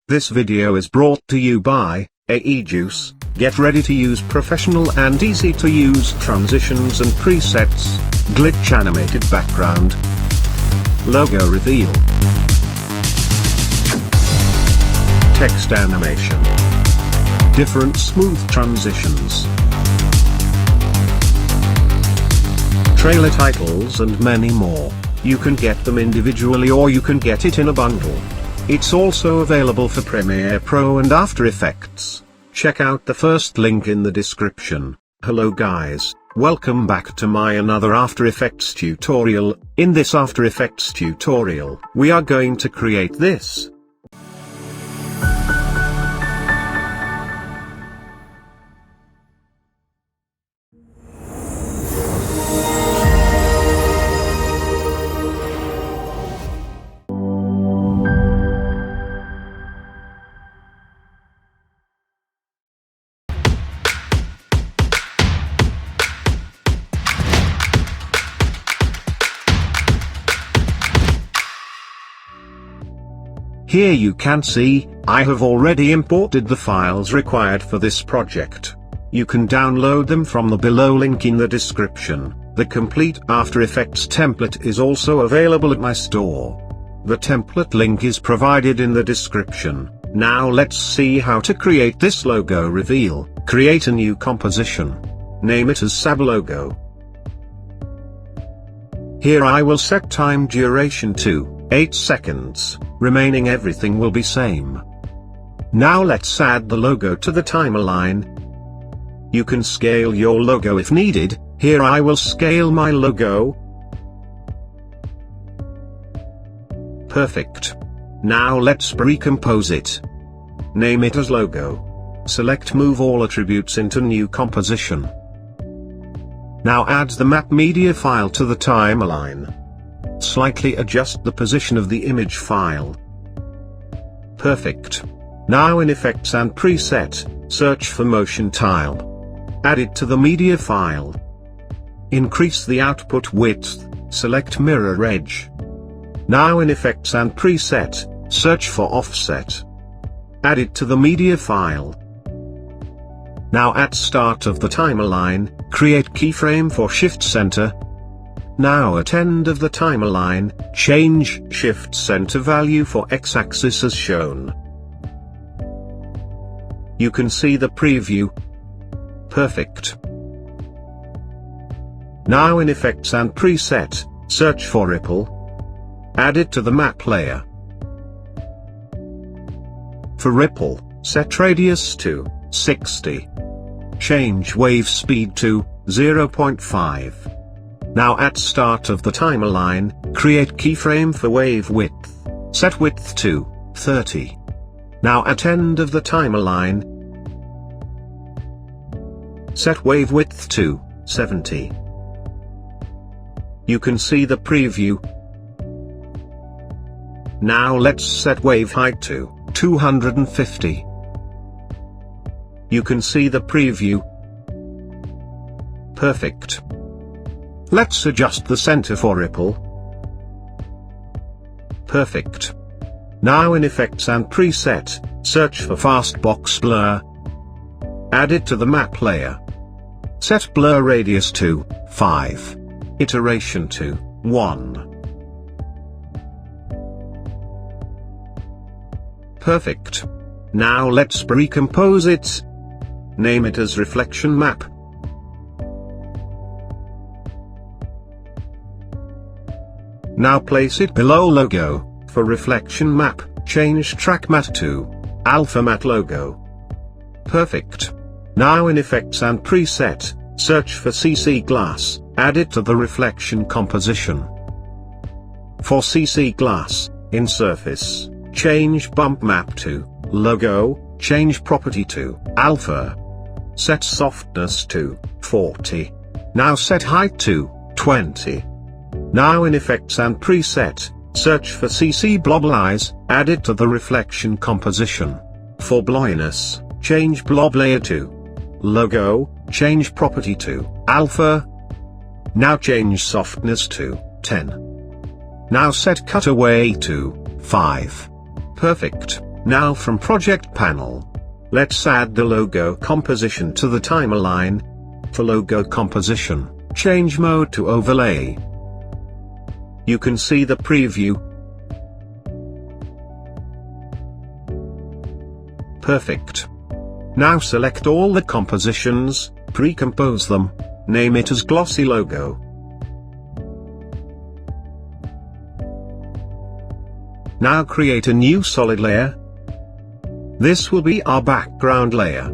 This video is brought to you by AEJuice. Get ready to use professional and easy to use transitions and presets, glitch animated background, logo reveal, text animation, different smooth transitions, trailer titles and many more. You can get them individually or you can get it in a bundle. It's also available for Premiere Pro and After Effects. Check out the first link in the description. Hello guys, welcome back to my another After Effects tutorial. In this After Effects tutorial, we are going to create this. Here you can see, I have already imported the files required for this project. You can download them from the below link in the description. The complete After Effects template is also available at my store. The template link is provided in the description. Now let's see how to create this logo reveal. Create a new composition. Name it as Saber logo. Here I will set time duration to 8 seconds, remaining everything will be same. Now let's add the logo to the timeline. You can scale your logo if needed. Here I will scale my logo. Perfect. Now let's recompose it. Name it as logo. Select move all attributes into new composition. Now add the map media file to the timeline. Slightly adjust the position of the image file. Perfect. Now in Effects and Preset, search for Motion Tile. Add it to the media file. Increase the output width, select Mirror Edge. Now in Effects and Preset, search for Offset. Add it to the media file. Now at start of the timeline, create keyframe for Shift Center. Now at end of the timeline, change Shift Center value for X-axis as shown. You can see the preview. Perfect. Now in Effects and Preset, search for Ripple. Add it to the map layer. For Ripple, set radius to 60. Change wave speed to 0.5. Now at start of the timeline, create keyframe for wave width. Set width to 30. Now at end of the timeline, set wave width to 70. You can see the preview. Now let's set wave height to 250. You can see the preview. Perfect. Let's adjust the center for Ripple. Perfect. Now in Effects and Preset, search for Fastbox Blur. Add it to the map layer. Set blur radius to 5. Iteration to 1. Perfect. Now let's recompose it. Name it as Reflection Map. Now place it below logo. For reflection map, change track matte to alpha matte logo. Perfect. Now in Effects and Preset, search for CC glass, add it to the reflection composition. For CC glass, in surface, change bump map to logo, change property to alpha. Set softness to 40. Now set height to 20. Now in Effects and Preset, search for CC blob eyes, add it to the reflection composition. For blurriness, change blob layer to logo, change property to alpha. Now change softness to 10. Now set cutaway to 5. Perfect. Now from project panel, let's add the logo composition to the timeline. For logo composition, change mode to overlay. You can see the preview. Perfect. Now select all the compositions, pre-compose them, name it as glossy logo. Now create a new solid layer. This will be our background layer.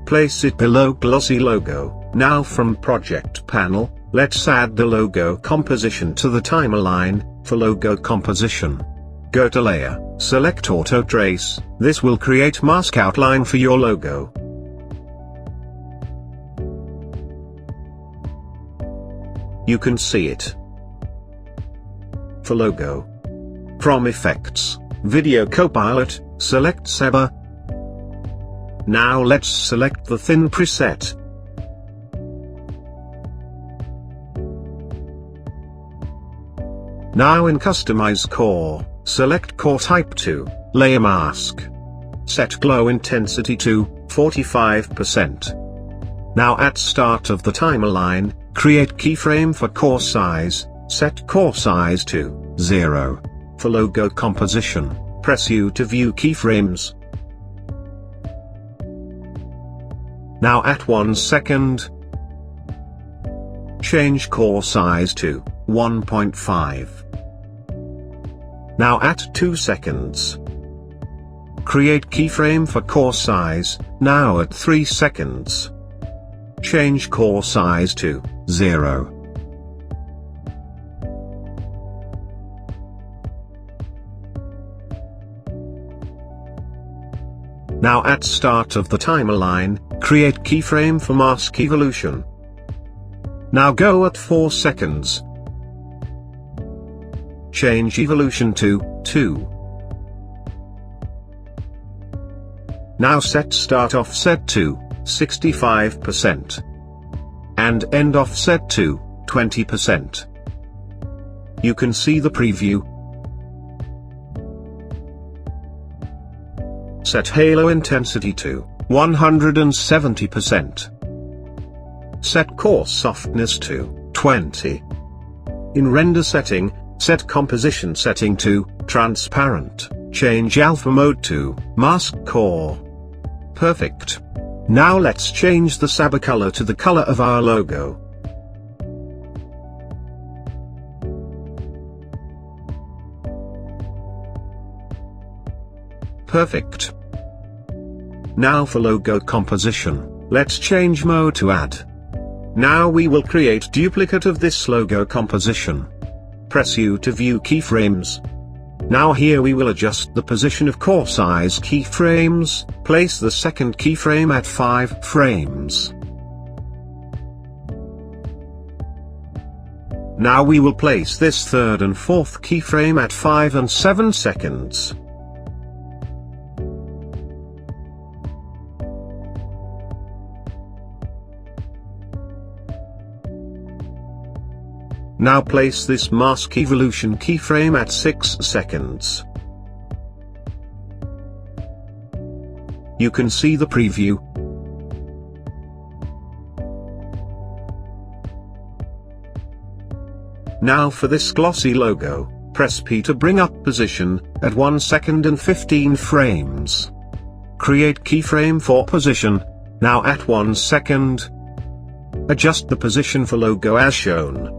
Place it below glossy logo. Now from project panel, let's add the logo composition to the timeline. For logo composition, go to layer, select auto trace. This will create mask outline for your logo. You can see it. For logo, from effects, video copilot, select Saber. Now let's select the thin preset. Now in Customize Core, select Core Type to Layer Mask. Set Glow Intensity to 45%. Now at start of the timeline, create keyframe for core size, set core size to 0. For logo composition, press U to view keyframes. Now at 1 second, change core size to 1.5. Now at 2 seconds, create keyframe for core size. Now at 3 seconds, change core size to 0. Now at start of the timeline, create keyframe for mask evolution. Now go at 4 seconds. Change evolution to 2. Now set start offset to 65%. And end offset to 20%. You can see the preview. Set halo intensity to 170%. Set core softness to 20. In render setting, set composition setting to transparent. Change alpha mode to mask core. Perfect. Now let's change the Saber color to the color of our logo. Perfect. Now for logo composition, let's change mode to add. Now we will create duplicate of this logo composition. Press U to view keyframes. Now here we will adjust the position of core size keyframes, place the second keyframe at 5 frames. Now we will place this third and fourth keyframe at 5 and 7 seconds. Now place this mask evolution keyframe at 6 seconds. You can see the preview. Now for this glossy logo, press P to bring up position, at 1 second and 15 frames. Create keyframe for position, now at 1 second. Adjust the position for logo as shown.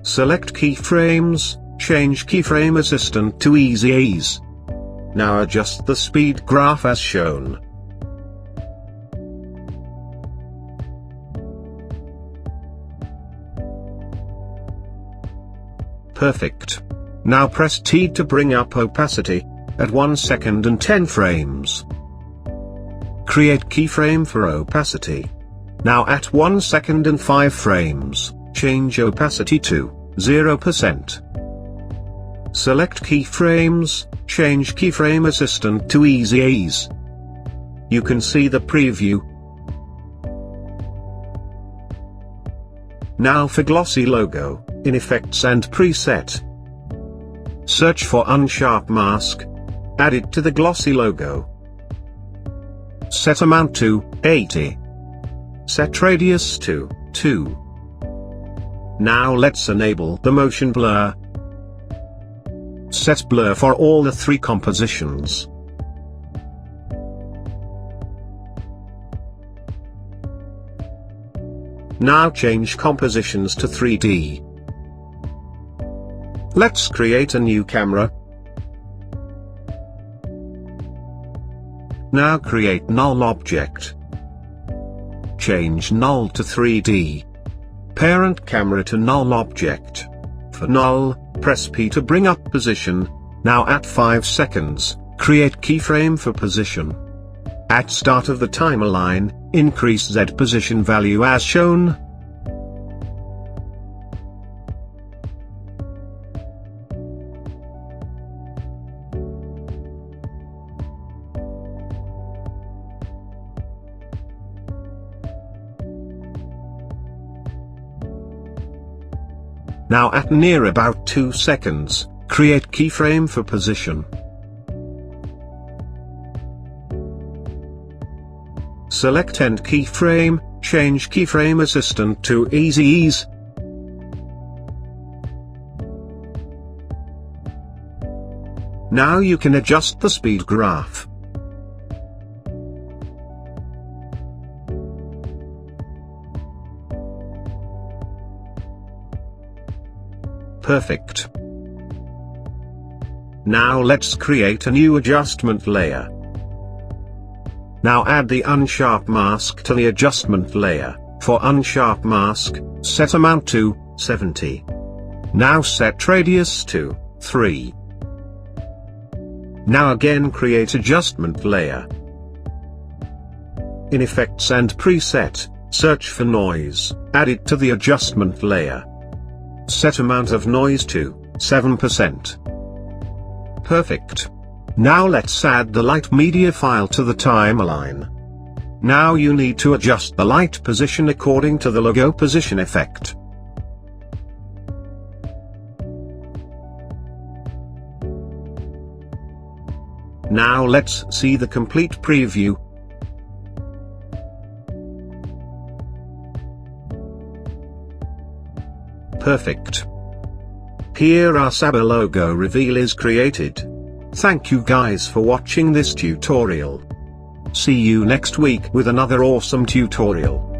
Select keyframes, change keyframe assistant to easy ease. Now adjust the speed graph as shown. Perfect. Now press T to bring up opacity, at 1 second and 10 frames. Create keyframe for opacity. Now at 1 second and 5 frames, change opacity to 0%. Select keyframes, change keyframe assistant to easy ease. you can see the preview. Now for glossy logo, in Effects and Preset. Search for Unsharp Mask. Add it to the glossy logo. Set amount to 80. Set radius to 2. Now let's enable the motion blur. Set blur for all the 3 compositions. Now change compositions to 3D. Let's create a new camera. Now create null object. Change null to 3D. Parent camera to null object. For null, press P to bring up position. Now at 5 seconds, create keyframe for position. At start of the timeline, increase Z position value as shown. Now at near about 2 seconds, create keyframe for position. Select End Keyframe, change Keyframe Assistant to Easy Ease. Now you can adjust the speed graph. Perfect. Now let's create a new adjustment layer. Now add the Unsharp Mask to the adjustment layer. For Unsharp Mask, set amount to 70. Now set radius to 3. Now again create adjustment layer. In Effects and Preset, search for Noise, add it to the adjustment layer. Set amount of noise to 7%. Perfect. Now let's add the light media file to the timeline. Now you need to adjust the light position according to the logo position effect. Now let's see the complete preview. Perfect. Here our Saber logo reveal is created. Thank you guys for watching this tutorial. See you next week with another awesome tutorial.